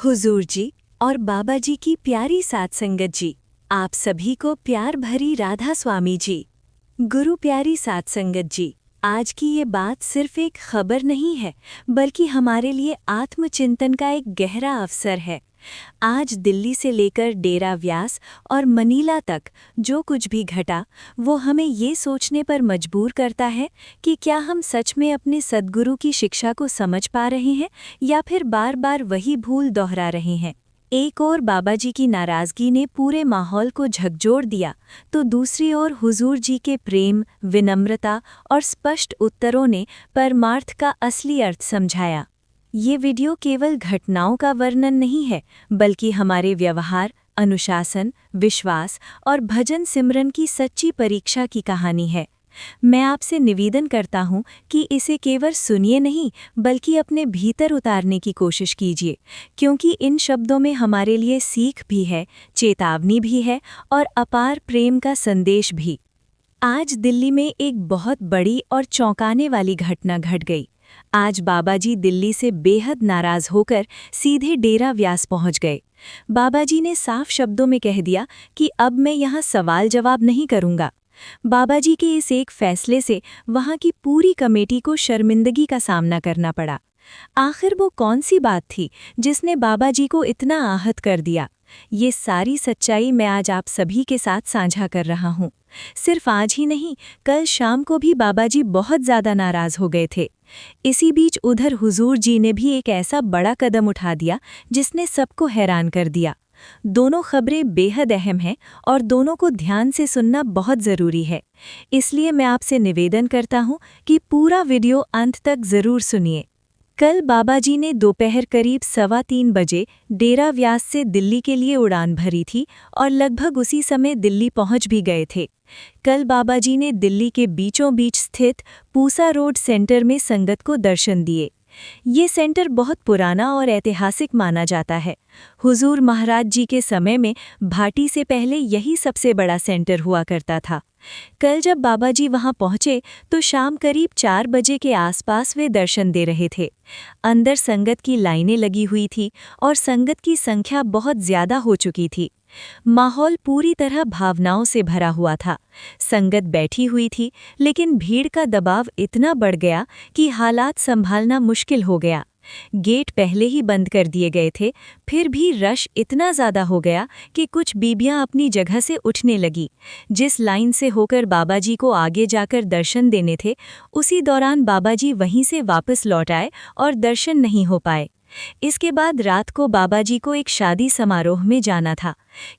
हुजूर जी और बाबा जी की प्यारी साथ संगत जी, आप सभी को प्यार भरी राधा स्वामी जी। गुरु प्यारी साथ संगत जी, आज की ये बात सिर्फ एक खबर नहीं है, बल्कि हमारे लिए आत्मचिंतन का एक गहरा अवसर है। आज दिल्ली से लेकर डेरा व्यास और मनीला तक जो कुछ भी घटा, वो हमें ये सोचने पर मजबूर करता है कि क्या हम सच में अपने सद्गुरु की शिक्षा को समझ पा रहे हैं या फिर बार बार वही भूल दोहरा रहे हैं। एक ओर बाबा जी की नाराजगी ने पूरे माहौल को झकझोर दिया, तो दूसरी ओर हुजूर जी के प्रेम, विनम्रता और स्पष्ट उत्तरों ने परमार्थ का असली अर्थ समझाया। ये वीडियो केवल घटनाओं का वर्णन नहीं है, बल्कि हमारे व्यवहार, अनुशासन, विश्वास और भजन सिमरन की सच्ची परीक्षा की कहानी है। मैं आपसे निवेदन करता हूँ कि इसे केवल सुनिए नहीं, बल्कि अपने भीतर उतारने की कोशिश कीजिए, क्योंकि इन शब्दों में हमारे लिए सीख भी है, चेतावनी भी है और अपार प्रेम का संदेश भी। आज दिल्ली में एक बहुत बड़ी और चौंकाने वाली घटना घट गई। आज बाबा जी दिल्ली से बेहद नाराज होकर सीधे डेरा व्यास पहुंच गए। बाबा जी ने साफ शब्दों में कह दिया कि अब मैं यहाँ सवाल जवाब नहीं करूंगा। बाबा जी के इस एक फैसले से वहां की पूरी कमेटी को शर्मिंदगी का सामना करना पड़ा। आखिर वो कौन सी बात थी जिसने बाबा जी को इतना आहत कर दिया? ये सारी सच्चाई मैं आज आप सभी के साथ साझा कर रहा हूँ। सिर्फ आज ही नहीं, कल शाम को भी बाबा जी बहुत ज़्यादा नाराज़ हो गए थे। इसी बीच उधर हुजूर जी ने भी एक ऐसा बड़ा कदम उठा दिया जिसने सबको हैरान कर दिया। दोनों खबरें बेहद अहम हैं और दोनों को ध्यान से सुनना बहुत ज़रूरी है। इसलिए मैं आपसे निवेदन करता हूँ कि पूरा वीडियो अंत तक ज़रूर सुनिए। कल बाबा जी ने दोपहर करीब 3:15 बजे डेरा व्यास से दिल्ली के लिए उड़ान भरी थी और लगभग उसी समय दिल्ली पहुंच भी गए थे। कल बाबा जी ने दिल्ली के बीचों बीच स्थित पूसा रोड सेंटर में संगत को दर्शन दिए। ये सेंटर बहुत पुराना और ऐतिहासिक माना जाता है। हुजूर महाराज जी के समय में भाटी से पहले यही सबसे बड़ा सेंटर हुआ करता था। कल जब बाबा जी वहां पहुंचे तो शाम करीब 4 बजे के आसपास वे दर्शन दे रहे थे। अंदर संगत की लाइनें लगी हुई थी और संगत की संख्या बहुत ज्यादा हो चुकी थी। माहौल पूरी तरह भावनाओं से भरा हुआ था। संगत बैठी हुई थी, लेकिन भीड़ का दबाव इतना बढ़ गया कि हालात संभालना मुश्किल हो गया। गेट पहले ही बंद कर दिए गए थे, फिर भी रश इतना ज़्यादा हो गया कि कुछ बीबियां अपनी जगह से उठने लगी। जिस लाइन से होकर बाबा जी को आगे जाकर दर्शन देने थे, उसी दौरान बाबा जी वहीं से वापस लौट आए और दर्शन नहीं हो पाए। इसके बाद रात को बाबा जी को एक शादी समारोह में जाना था।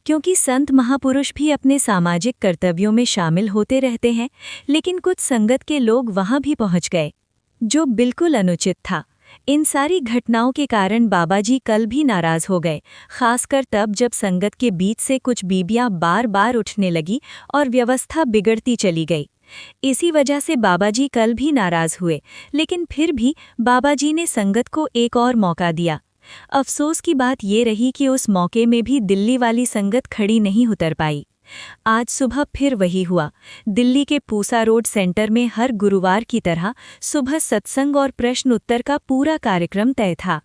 क्योंकि संत महापुरुष भी अपने सामाजिक कर्तव्यों में शामिल होते रहते हैं, लेकिन कुछ संगत के लोग वहां भी पहुंच गए, जो बिल्कुल अनुचित था। इन सारी घटनाओं के कारण बाबा जी कल भी नाराज हो गए, खासकर तब जब संगत के बीच से कुछ बीबियां बार बार उठने लगी और व्यवस्था बिगड़ती चली गई। इसी वजह से बाबा जी कल भी नाराज हुए, लेकिन फिर भी बाबा जी ने संगत को एक और मौका दिया। अफसोस की बात ये रही कि उस मौके में भी दिल्ली वाली संगत खड़ी नहीं उतर पाई। आज सुबह फिर वही हुआ। दिल्ली के पूसा रोड सेंटर में हर गुरुवार की तरह सुबह सत्संग और प्रश्न उत्तर का पूरा कार्यक्रम तय था।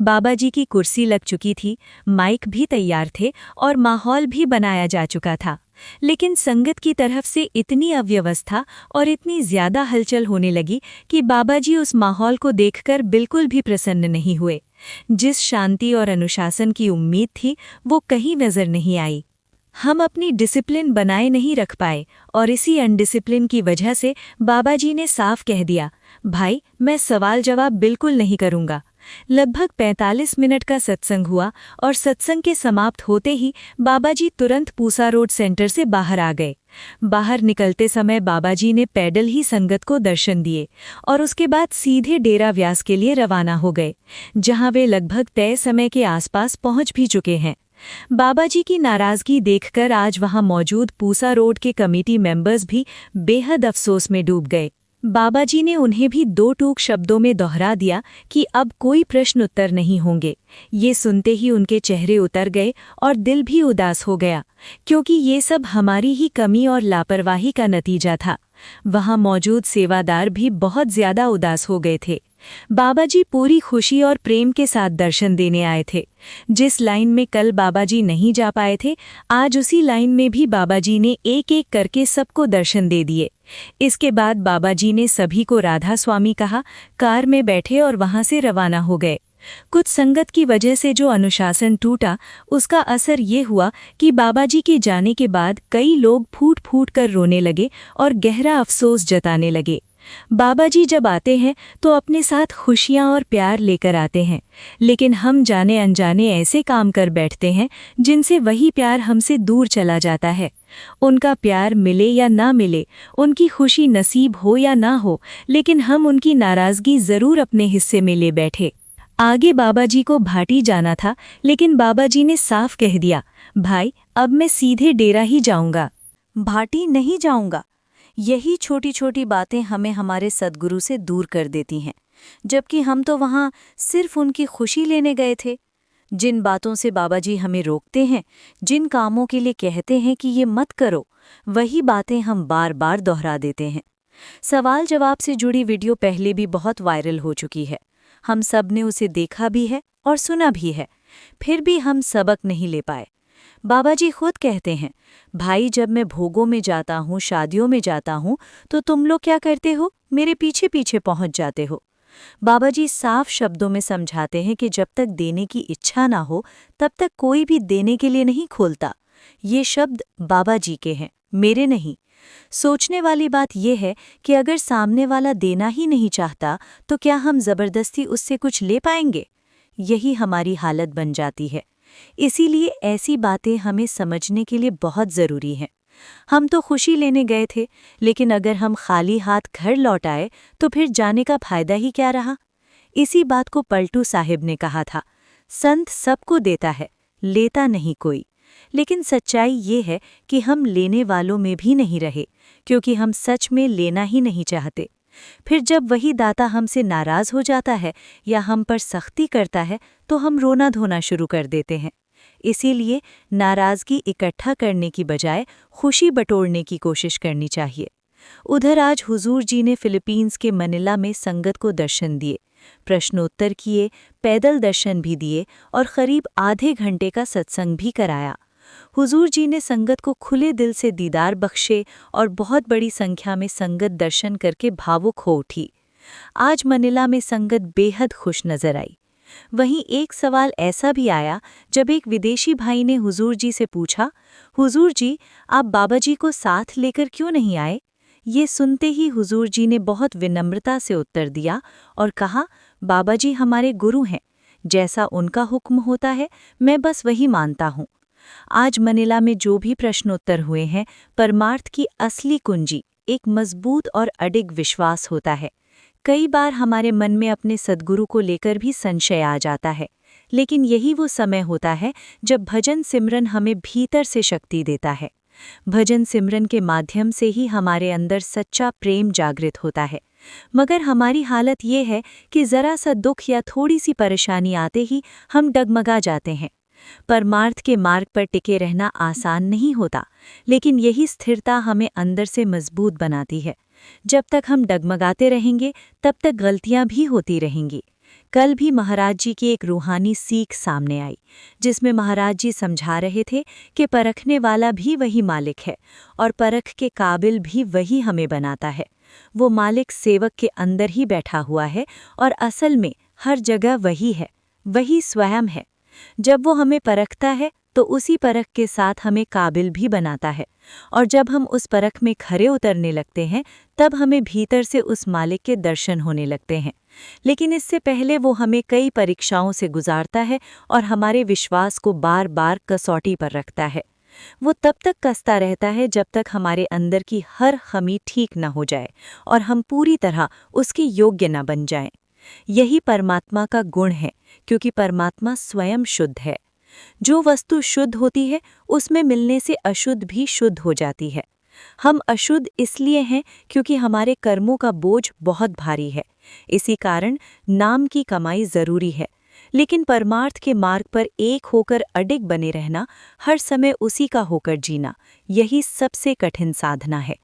बाबा जी की कुर्सी लग चुकी थी, माइक भी तैयार थे और माहौल भी बनाया जा चुका था। लेकिन संगत की तरफ से इतनी अव्यवस्था और इतनी ज्यादा हलचल होने लगी कि बाबा जी उस माहौल को देखकर बिल्कुल भी प्रसन्न नहीं हुए। जिस शांति और अनुशासन की उम्मीद थी, वो कहीं नजर नहीं आई। हम अपनी डिसिप्लिन बनाए नहीं रख पाए और इसी अनडिसिप्लिन की वजह से बाबा जी ने साफ कह दिया, भाई मैं सवाल जवाब बिल्कुल नहीं करूंगा। लगभग 45 मिनट का सत्संग हुआ और सत्संग के समाप्त होते ही बाबा जी तुरंत पूसा रोड सेंटर से बाहर आ गए। बाहर निकलते समय बाबा जी ने पैदल ही संगत को दर्शन दिए और उसके बाद सीधे डेरा व्यास के लिए रवाना हो गए, जहां वे लगभग तय समय के आसपास पहुंच भी चुके हैं। बाबा जी की नाराजगी देखकर आज वहां मौजूद पूसा रोड के कमेटी मेंबर्स भी बेहद अफसोस में डूब गए। बाबा जी ने उन्हें भी 2 टूक शब्दों में दोहरा दिया कि अब कोई प्रश्न उत्तर नहीं होंगे। ये सुनते ही उनके चेहरे उतर गए और दिल भी उदास हो गया, क्योंकि ये सब हमारी ही कमी और लापरवाही का नतीजा था। वहां मौजूद सेवादार भी बहुत ज्यादा उदास हो गए थे। बाबा जी पूरी खुशी और प्रेम के साथ दर्शन देने आए थे। जिस लाइन में कल बाबा जी नहीं जा पाए थे, आज उसी लाइन में भी बाबा जी ने एक एक करके सबको दर्शन दे दिए। इसके बाद बाबा जी ने सभी को राधा स्वामी कहा, कार में बैठे और वहां से रवाना हो गए। कुछ संगत की वजह से जो अनुशासन टूटा, उसका असर ये हुआ कि बाबा जी के जाने के बाद कई लोग फूट फूट कर रोने लगे और गहरा अफसोस जताने लगे। बाबा जी जब आते हैं तो अपने साथ खुशियां और प्यार लेकर आते हैं, लेकिन हम जाने अनजाने ऐसे काम कर बैठते हैं जिनसे वही प्यार हमसे दूर चला जाता है। उनका प्यार मिले या ना मिले, उनकी खुशी नसीब हो या ना हो, लेकिन हम उनकी नाराजगी जरूर अपने हिस्से में ले बैठे। आगे बाबा जी को भाटी जाना था, लेकिन बाबा जी ने साफ कह दिया, भाई अब मैं सीधे डेरा ही जाऊंगा, भाटी नहीं जाऊंगा। यही छोटी छोटी बातें हमें हमारे सद्गुरु से दूर कर देती हैं, जबकि हम तो वहाँ सिर्फ उनकी खुशी लेने गए थे। जिन बातों से बाबा जी हमें रोकते हैं, जिन कामों के लिए कहते हैं कि ये मत करो, वही बातें हम बार बार दोहरा देते हैं। सवाल जवाब से जुड़ी वीडियो पहले भी बहुत वायरल हो चुकी है। हम सब ने उसे देखा भी है और सुना भी है, फिर भी हम सबक नहीं ले पाए। बाबा जी खुद कहते हैं, भाई जब मैं भोगों में जाता हूँ, शादियों में जाता हूँ, तो तुम लोग क्या करते हो, मेरे पीछे पीछे पहुँच जाते हो। बाबा जी साफ शब्दों में समझाते हैं कि जब तक देने की इच्छा ना हो, तब तक कोई भी देने के लिए नहीं खोलता। ये शब्द बाबा जी के हैं, मेरे नहीं। सोचने वाली बात यह है कि अगर सामने वाला देना ही नहीं चाहता, तो क्या हम जबरदस्ती उससे कुछ ले पाएंगे? यही हमारी हालत बन जाती है। इसीलिए ऐसी बातें हमें समझने के लिए बहुत ज़रूरी हैं। हम तो खुशी लेने गए थे, लेकिन अगर हम खाली हाथ घर लौट आए तो फिर जाने का फायदा ही क्या रहा? इसी बात को पलटू साहिब ने कहा था, संत सबको देता है, लेता नहीं कोई। लेकिन सच्चाई ये है कि हम लेने वालों में भी नहीं रहे, क्योंकि हम सच में लेना ही नहीं चाहते। फिर जब वही दाता हमसे नाराज हो जाता है या हम पर सख्ती करता है, तो हम रोना धोना शुरू कर देते हैं। इसीलिए नाराजगी इकट्ठा करने की बजाय खुशी बटोरने की कोशिश करनी चाहिए। उधर आज हुजूर जी ने फिलीपींस के मनीला में संगत को दर्शन दिए, प्रश्नोत्तर किए, पैदल दर्शन भी दिए और करीब आधे घंटे का सत्संग भी कराया। हुजूर जी ने संगत को खुले दिल से दीदार बख्शे और बहुत बड़ी संख्या में संगत दर्शन करके भावुक हो उठी। आज मनीला में संगत बेहद खुश नजर आई। वहीं एक सवाल ऐसा भी आया जब एक विदेशी भाई ने हुजूर जी से पूछा, हुजूर जी आप बाबा जी को साथ लेकर क्यों नहीं आए? ये सुनते ही हुजूर जी ने बहुत विनम्रता से उत्तर दिया और कहा, बाबा जी हमारे गुरु हैं, जैसा उनका हुक्म होता है मैं बस वही मानता हूँ। आज मनीला में जो भी प्रश्नोत्तर हुए हैं, परमार्थ की असली कुंजी एक मजबूत और अडिग विश्वास होता है। कई बार हमारे मन में अपने सद्गुरु को लेकर भी संशय आ जाता है, लेकिन यही वो समय होता है जब भजन सिमरन हमें भीतर से शक्ति देता है। भजन सिमरन के माध्यम से ही हमारे अंदर सच्चा प्रेम जागृत होता है। मगर हमारी हालत ये है कि जरा सा दुख या थोड़ी सी परेशानी आते ही हम डगमगा जाते हैं। परमार्थ के मार्ग पर टिके रहना आसान नहीं होता, लेकिन यही स्थिरता हमें अंदर से मजबूत बनाती है। जब तक हम डगमगाते रहेंगे, तब तक गलतियां भी होती रहेंगी। कल भी महाराज जी की एक रूहानी सीख सामने आई, जिसमें महाराज जी समझा रहे थे कि परखने वाला भी वही मालिक है और परख के काबिल भी वही हमें बनाता है। वो मालिक सेवक के अंदर ही बैठा हुआ है और असल में हर जगह वही है, वही स्वयं है। जब वो हमें परखता है तो उसी परख के साथ हमें काबिल भी बनाता है, और जब हम उस परख में खरे उतरने लगते हैं तब हमें भीतर से उस मालिक के दर्शन होने लगते हैं। लेकिन इससे पहले वो हमें कई परीक्षाओं से गुजारता है और हमारे विश्वास को बार बार कसौटी पर रखता है। वो तब तक कसता रहता है जब तक हमारे अंदर की हर खमी ठीक न हो जाए और हम पूरी तरह उसके योग्य न बन जाएं। यही परमात्मा का गुण है, क्योंकि परमात्मा स्वयं शुद्ध है। जो वस्तु शुद्ध होती है उसमें मिलने से अशुद्ध भी शुद्ध हो जाती है। हम अशुद्ध इसलिए हैं क्योंकि हमारे कर्मों का बोझ बहुत भारी है। इसी कारण नाम की कमाई जरूरी है, लेकिन परमार्थ के मार्ग पर एक होकर अडिग बने रहना, हर समय उसी का होकर जीना, यही सबसे कठिन साधना है।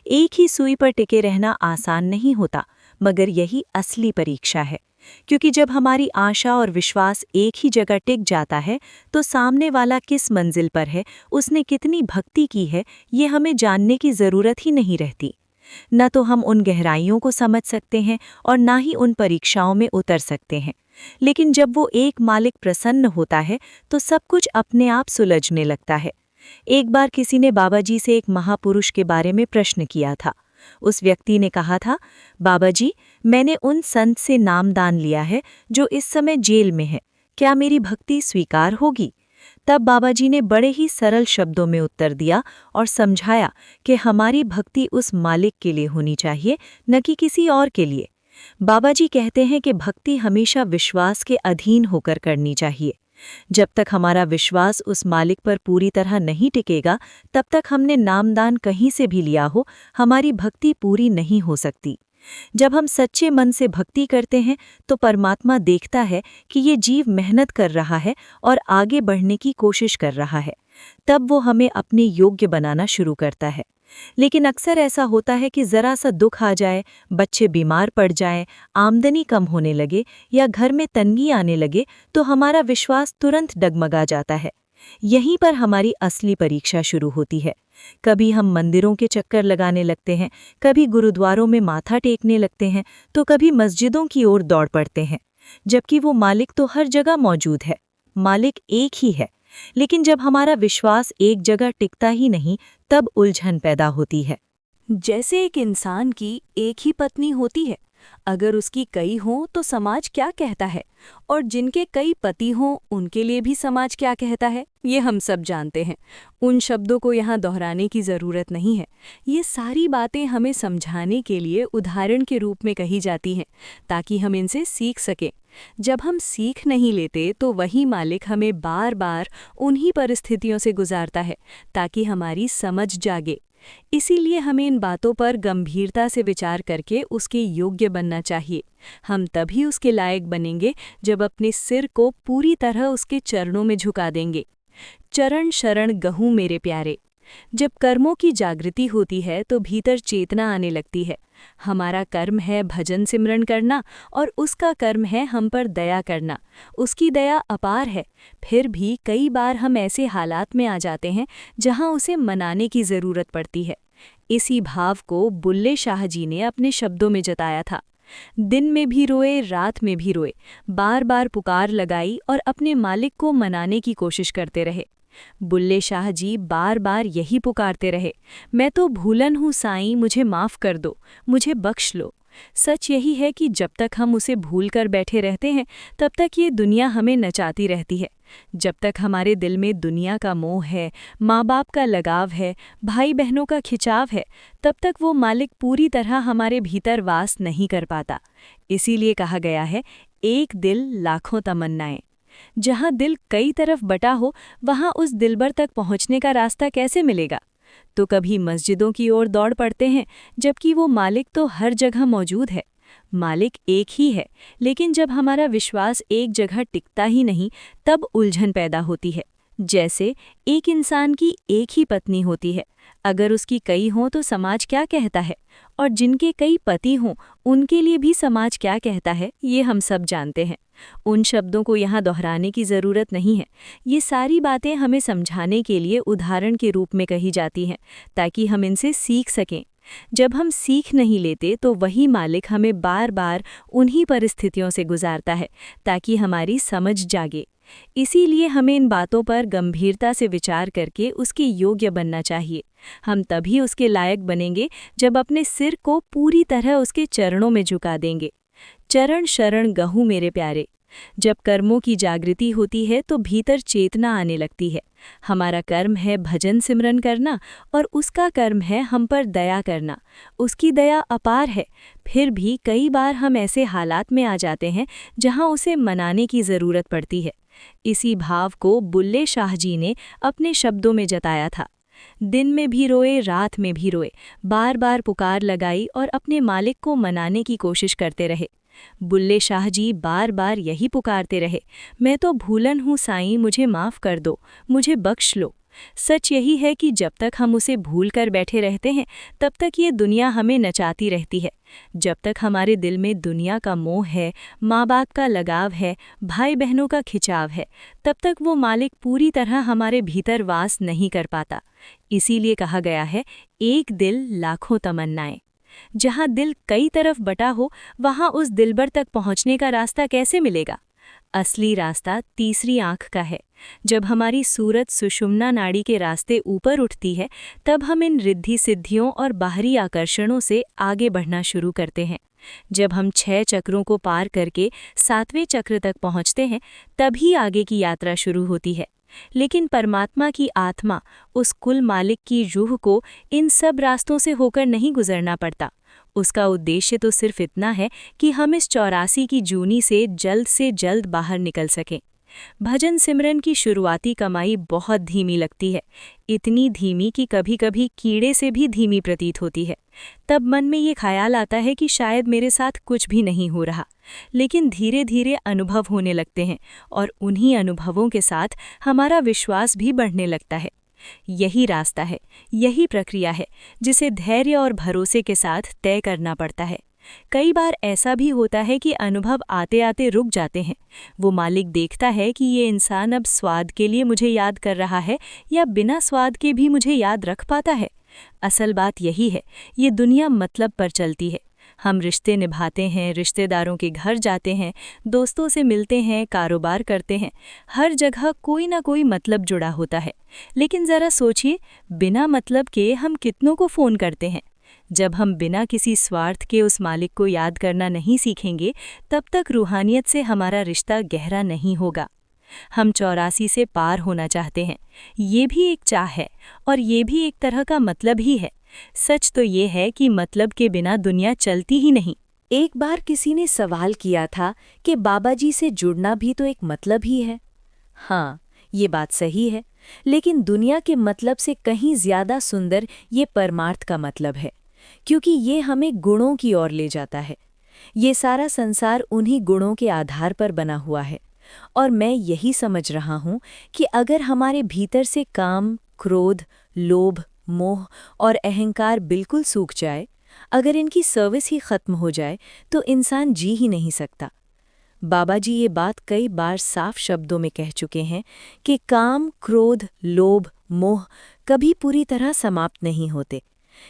एक ही सुई पर टिके रहना आसान नहीं होता, मगर यही असली परीक्षा है, क्योंकि जब हमारी आशा और विश्वास एक ही जगह टिक जाता है तो सामने वाला किस मंजिल पर है, उसने कितनी भक्ति की है, ये हमें जानने की ज़रूरत ही नहीं रहती। न तो हम उन गहराइयों को समझ सकते हैं और ना ही उन परीक्षाओं में उतर सकते हैं। लेकिन जब वो एक मालिक प्रसन्न होता है तो सब कुछ अपने आप सुलझने लगता है। एक बार किसी ने बाबा जी से एक महापुरुष के बारे में प्रश्न किया था। उस व्यक्ति ने कहा था, बाबा जी, मैंने उन संत से नामदान लिया है जो इस समय जेल में है, क्या मेरी भक्ति स्वीकार होगी? तब बाबा जी ने बड़े ही सरल शब्दों में उत्तर दिया और समझाया कि हमारी भक्ति उस मालिक के लिए होनी चाहिए, न कि किसी और के लिए। बाबा जी कहते हैं कि भक्ति हमेशा विश्वास के अधीन होकर करनी चाहिए। जब तक हमारा विश्वास उस मालिक पर पूरी तरह नहीं टिकेगा, तब तक हमने नामदान कहीं से भी लिया हो, हमारी भक्ति पूरी नहीं हो सकती। जब हम सच्चे मन से भक्ति करते हैं तो परमात्मा देखता है कि ये जीव मेहनत कर रहा है और आगे बढ़ने की कोशिश कर रहा है, तब वो हमें अपने योग्य बनाना शुरू करता है। लेकिन अक्सर ऐसा होता है कि ज़रा सा दुख आ जाए, बच्चे बीमार पड़ जाएं, आमदनी कम होने लगे या घर में तंगी आने लगे तो हमारा विश्वास तुरंत डगमगा जाता है। यहीं पर हमारी असली परीक्षा शुरू होती है। कभी हम मंदिरों के चक्कर लगाने लगते हैं, कभी गुरुद्वारों में माथा टेकने लगते हैं, तो कभी मस्जिदों की ओर दौड़ पड़ते हैं, जबकि वो मालिक तो हर जगह मौजूद है। मालिक एक ही है, लेकिन जब हमारा विश्वास एक जगह टिकता ही नहीं, तब उलझन पैदा होती है। जैसे एक इंसान की एक ही पत्नी होती है, अगर उसकी कई हों तो समाज क्या कहता है, और जिनके कई पति हों उनके लिए भी समाज क्या कहता है, ये हम सब जानते हैं। उन शब्दों को यहाँ दोहराने की ज़रूरत नहीं है। ये सारी बातें हमें समझाने के लिए उदाहरण के रूप में कही जाती हैं, ताकि हम इनसे सीख सकें। जब हम सीख नहीं लेते तो वही मालिक हमें बार बार उन्हीं परिस्थितियों से गुजारता है, ताकि हमारी समझ जागे। इसीलिए हमें इन बातों पर गंभीरता से विचार करके उसके योग्य बनना चाहिए। हम तभी उसके लायक बनेंगे जब अपने सिर को पूरी तरह उसके चरणों में झुका देंगे। चरण शरण गहूँ मेरे प्यारे। जब कर्मों की जागृति होती है तो भीतर चेतना आने लगती है। हमारा कर्म है भजन सिमरन करना और उसका कर्म है हम पर दया करना। उसकी दया अपार है, फिर भी कई बार हम ऐसे हालात में आ जाते हैं जहां उसे मनाने की ज़रूरत पड़ती है। इसी भाव को बुल्ले शाह जी ने अपने शब्दों में जताया था। दिन में भी रोए, रात में भी रोए, बार बार पुकार लगाई और अपने मालिक को मनाने की कोशिश करते रहे। बुल्ले शाह जी बार बार यही पुकारते रहे, मैं तो भूलन हूँ साईं, मुझे माफ़ कर दो, मुझे बख्श लो। सच यही है कि जब तक हम उसे भूल कर बैठे रहते हैं तब तक ये दुनिया हमें नचाती रहती है। जब तक हमारे दिल में दुनिया का मोह है, माँ बाप का लगाव है, भाई बहनों का खिंचाव है, तब तक वो मालिक पूरी तरह हमारे भीतर वास नहीं कर पाता। इसीलिए कहा गया है, एक दिल लाखों तमन्नाएं। जहाँ दिल कई तरफ बटा हो, वहाँ उस दिलबर तक पहुँचने का रास्ता कैसे मिलेगा? तो कभी मस्जिदों की ओर दौड़ पड़ते हैं, जबकि वो मालिक तो हर जगह मौजूद है। मालिक एक ही है, लेकिन जब हमारा विश्वास एक जगह टिकता ही नहीं, तब उलझन पैदा होती है। जैसे एक इंसान की एक ही पत्नी होती है, अगर उसकी कई हों तो समाज क्या कहता है, और जिनके कई पति हों उनके लिए भी समाज क्या कहता है, ये हम सब जानते हैं। उन शब्दों को यहाँ दोहराने की ज़रूरत नहीं है। ये सारी बातें हमें समझाने के लिए उदाहरण के रूप में कही जाती हैं, ताकि हम इनसे सीख सकें। जब हम सीख नहीं लेते तो वही मालिक हमें बार बार उन्हीं परिस्थितियों से गुजारता है, ताकि हमारी समझ जागे। इसीलिए हमें इन बातों पर गंभीरता से विचार करके उसके योग्य बनना चाहिए। हम तभी उसके लायक बनेंगे जब अपने सिर को पूरी तरह उसके चरणों में झुका देंगे। चरण शरण गहूँ मेरे प्यारे। जब कर्मों की जागृति होती है तो भीतर चेतना आने लगती है। हमारा कर्म है भजन सिमरन करना और उसका कर्म है हम पर दया करना। उसकी दया अपार है, फिर भी कई बार हम ऐसे हालात में आ जाते हैं जहां उसे मनाने की ज़रूरत पड़ती है। इसी भाव को बुल्ले शाह जी ने अपने शब्दों में जताया था। दिन में भी रोए, रात में भी रोए, बार बार पुकार लगाई और अपने मालिक को मनाने की कोशिश करते रहे। बुल्ले शाह जी बार बार यही पुकारते रहे, मैं तो भूलन हूँ साईं, मुझे माफ़ कर दो, मुझे बख्श लो। सच यही है कि जब तक हम उसे भूल कर बैठे रहते हैं, तब तक ये दुनिया हमें नचाती रहती है। जब तक हमारे दिल में दुनिया का मोह है, माँ बाप का लगाव है, भाई बहनों का खिंचाव है, तब तक वो मालिक पूरी तरह हमारे भीतर वास नहीं कर पाता। इसीलिए कहा गया है, एक दिल लाखों तमन्नाएं। जहाँ दिल कई तरफ बटा हो, वहाँ उस दिलबर तक पहुँचने का रास्ता कैसे मिलेगा? असली रास्ता तीसरी आंख का है। जब हमारी सूरत सुषुम्ना नाड़ी के रास्ते ऊपर उठती है, तब हम इन रिद्धि सिद्धियों और बाहरी आकर्षणों से आगे बढ़ना शुरू करते हैं। जब हम 6 चक्रों को पार करके 7वें चक्र तक पहुंचते हैं, तभी आगे की यात्रा शुरू होती है। लेकिन परमात्मा की आत्मा, उस कुल मालिक की रूह को इन सब रास्तों से होकर नहीं गुजरना पड़ता। उसका उद्देश्य तो सिर्फ इतना है कि हम इस 84 की जूनी से जल्द बाहर निकल सकें। भजन सिमरन की शुरुआती कमाई बहुत धीमी लगती है, इतनी धीमी कि कभी-कभी कीड़े से भी धीमी प्रतीत होती है। तब मन में ये ख्याल आता है कि शायद मेरे साथ कुछ भी नहीं हो रहा। लेकिन धीरे-धीरे अनुभव होने लगते हैं और उन्हीं अनुभवों के साथ हमारा विश्वास भी बढ़ने लगता है। यही रास्ता है, यही प्रक्रिया है, जिसे धैर्य और भरोसे के साथ तय करना पड़ता है। कई बार ऐसा भी होता है कि अनुभव आते-आते रुक जाते हैं। वो मालिक देखता है कि ये इंसान अब स्वाद के लिए मुझे याद कर रहा है या बिना स्वाद के भी मुझे याद रख पाता है। असल बात यही है, ये दुनिया मतलब पर चलती है। हम रिश्ते निभाते हैं, रिश्तेदारों के घर जाते हैं, दोस्तों से मिलते हैं, कारोबार करते हैं। हर जगह कोई ना कोई मतलब जुड़ा होता है। लेकिन ज़रा सोचिए, बिना मतलब के हम कितनों को फ़ोन करते हैं? जब हम बिना किसी स्वार्थ के उस मालिक को याद करना नहीं सीखेंगे, तब तक रूहानियत से हमारा रिश्ता गहरा नहीं होगा। हम 84 से पार होना चाहते हैं। ये भी एक चाह है और ये भी एक तरह का मतलब ही है। सच तो ये है कि मतलब के बिना दुनिया चलती ही नहीं। एक बार किसी ने सवाल किया था कि बाबा जी से जुड़ना भी तो एक मतलब ही है। हाँ, ये बात सही है, लेकिन दुनिया के मतलब से कहीं ज्यादा सुंदर ये परमार्थ का मतलब है, क्योंकि ये हमें गुणों की ओर ले जाता है। ये सारा संसार उन्हीं गुणों के आधार पर बना हुआ है। और मैं यही समझ रहा हूँ कि अगर हमारे भीतर से काम, क्रोध, लोभ, मोह और अहंकार बिल्कुल सूख जाए, अगर इनकी सर्विस ही खत्म हो जाए, तो इंसान जी ही नहीं सकता। बाबा जी ये बात कई बार साफ शब्दों में कह चुके हैं कि काम, क्रोध, लोभ, मोह कभी पूरी तरह समाप्त नहीं होते।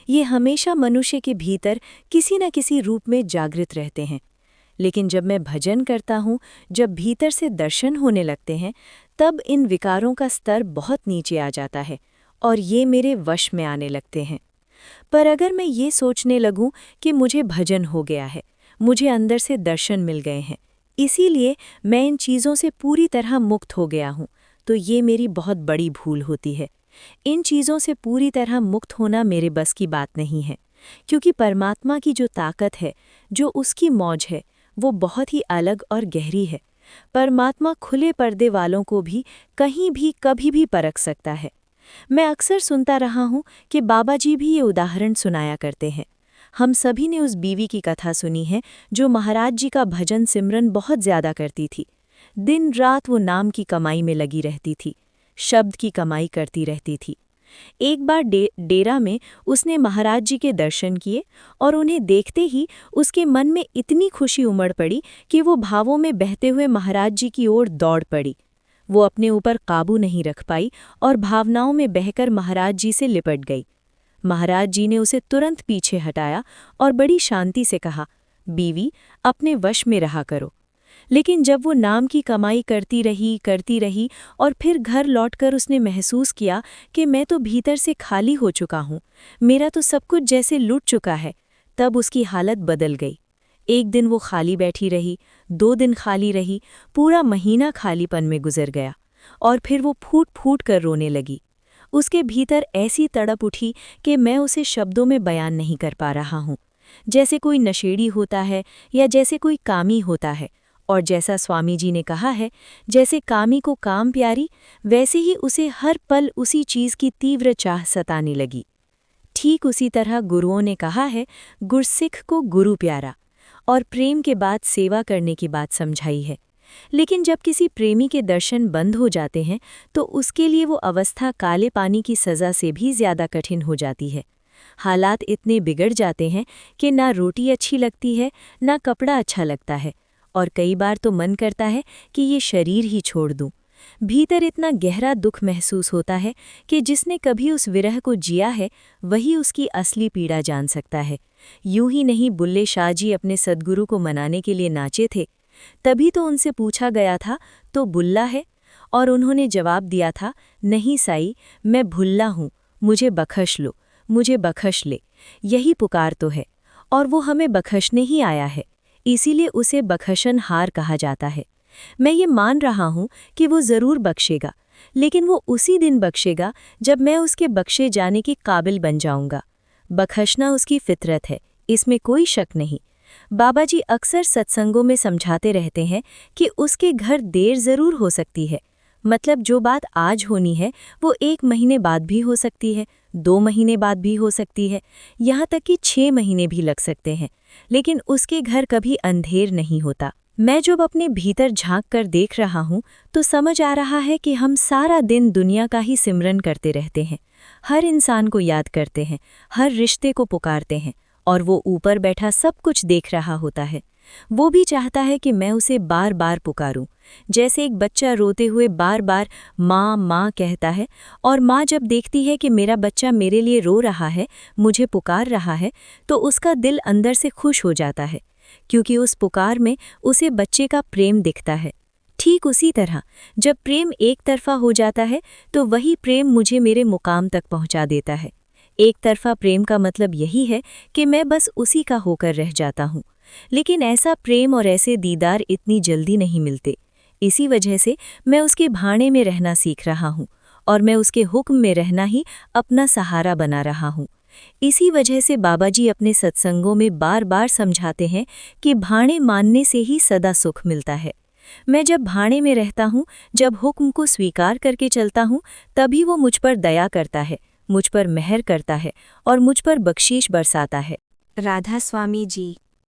ये हमेशा मनुष्य के भीतर किसी न किसी रूप में जागृत रहते हैं। लेकिन जब मैं भजन करता हूँ, जब भीतर से दर्शन होने लगते हैं, तब इन विकारों का स्तर बहुत नीचे आ जाता है और ये मेरे वश में आने लगते हैं। पर अगर मैं ये सोचने लगूं कि मुझे भजन हो गया है, मुझे अंदर से दर्शन मिल गए हैं, इसीलिए मैं इन चीज़ों से पूरी तरह मुक्त हो गया हूँ, तो ये मेरी बहुत बड़ी भूल होती है। इन चीज़ों से पूरी तरह मुक्त होना मेरे बस की बात नहीं है, क्योंकि परमात्मा की जो ताकत है, जो उसकी मौज है, वो बहुत ही अलग और गहरी है। परमात्मा खुले पर्दे वालों को भी कहीं भी कभी भी परख सकता है। मैं अक्सर सुनता रहा हूँ कि बाबा जी भी ये उदाहरण सुनाया करते हैं। हम सभी ने उस बीवी की कथा सुनी है जो महाराज जी का भजन सिमरन बहुत ज़्यादा करती थी। दिन रात वो नाम की कमाई में लगी रहती थी, शब्द की कमाई करती रहती थी। एक बार डेरा में उसने महाराज जी के दर्शन किए और उन्हें देखते ही उसके मन में इतनी खुशी उमड़ पड़ी कि वो भावों में बहते हुए महाराज जी की ओर दौड़ पड़ी। वो अपने ऊपर काबू नहीं रख पाई और भावनाओं में बहकर महाराज जी से लिपट गई। महाराज जी ने उसे तुरंत पीछे हटाया और बड़ी शांति से कहा, बीवी, अपने वश में रहा करो। लेकिन जब वो नाम की कमाई करती रही और फिर घर लौटकर उसने महसूस किया कि मैं तो भीतर से खाली हो चुका हूँ, मेरा तो सब कुछ जैसे लुट चुका है, तब उसकी हालत बदल गई। एक दिन वो खाली बैठी रही, 2 दिन खाली रही, पूरा महीना खालीपन में गुजर गया और फिर वो फूट फूट कर रोने लगी। उसके भीतर ऐसी तड़प उठी कि मैं उसे शब्दों में बयान नहीं कर पा रहा हूँ। जैसे कोई नशेड़ी होता है या जैसे कोई कामी होता है, और जैसा स्वामी जी ने कहा है, जैसे कामी को काम प्यारी, वैसे ही उसे हर पल उसी चीज़ की तीव्र चाह सताने लगी। ठीक उसी तरह गुरुओं ने कहा है, गुरसिख को गुरु प्यारा, और प्रेम के बाद सेवा करने की बात समझाई है। लेकिन जब किसी प्रेमी के दर्शन बंद हो जाते हैं तो उसके लिए वो अवस्था काले पानी की सज़ा से भी ज़्यादा कठिन हो जाती है। हालात इतने बिगड़ जाते हैं कि ना रोटी अच्छी लगती है, ना कपड़ा अच्छा लगता है, और कई बार तो मन करता है कि ये शरीर ही छोड़ दूं। भीतर इतना गहरा दुख महसूस होता है कि जिसने कभी उस विरह को जिया है वही उसकी असली पीड़ा जान सकता है। यूं ही नहीं बुल्ले शाह जी अपने सद्गुरु को मनाने के लिए नाचे थे। तभी तो उनसे पूछा गया था, तो बुल्ला है? और उन्होंने जवाब दिया था, नहीं साई, मैं भुल्ला हूँ, मुझे बख्श लो, मुझे बख्श ले। यही पुकार तो है, और वो हमें बख्शने ही आया है, इसीलिए उसे बख्शनहार कहा जाता है। मैं ये मान रहा हूँ कि वो ज़रूर बख्शेगा, लेकिन वो उसी दिन बख्शेगा जब मैं उसके बख्शे जाने के काबिल बन जाऊँगा। बख्शना उसकी फितरत है, इसमें कोई शक नहीं। बाबा जी अक्सर सत्संगों में समझाते रहते हैं कि उसके घर देर ज़रूर हो सकती है, मतलब जो बात आज होनी है वो 1 महीने बाद भी हो सकती है, 2 महीने बाद भी हो सकती है, यहाँ तक कि 6 महीने भी लग सकते हैं, लेकिन उसके घर कभी अंधेर नहीं होता। मैं जब अपने भीतर झांक कर देख रहा हूँ तो समझ आ रहा है कि हम सारा दिन दुनिया का ही सिमरन करते रहते हैं, हर इंसान को याद करते हैं, हर रिश्ते को पुकारते हैं, और वो ऊपर बैठा सब कुछ देख रहा होता है। वो भी चाहता है कि मैं उसे बार बार पुकारूं, जैसे एक बच्चा रोते हुए बार बार माँ माँ कहता है, और माँ जब देखती है कि मेरा बच्चा मेरे लिए रो रहा है, मुझे पुकार रहा है, तो उसका दिल अंदर से खुश हो जाता है, क्योंकि उस पुकार में उसे बच्चे का प्रेम दिखता है। ठीक उसी तरह जब प्रेम एक तरफा हो जाता है तो वही प्रेम मुझे मेरे मुकाम तक पहुंचा देता है। एक तरफा प्रेम का मतलब यही है कि मैं बस उसी का होकर रह जाता हूँ, लेकिन ऐसा प्रेम और ऐसे दीदार इतनी जल्दी नहीं मिलते। इसी वजह से मैं उसके भाणे में रहना सीख रहा हूँ, और मैं उसके हुक्म में रहना ही अपना सहारा बना रहा हूँ। इसी वजह से बाबा जी अपने सत्संगों में बार बार समझाते हैं कि भाणे मानने से ही सदा सुख मिलता है। मैं जब भाणे में रहता हूँ, जब हुक्म को स्वीकार करके चलता हूँ, तभी वो मुझ पर दया करता है, मुझ पर मेहर करता है और मुझ पर बख्शीश बरसाता है। राधा स्वामी जी।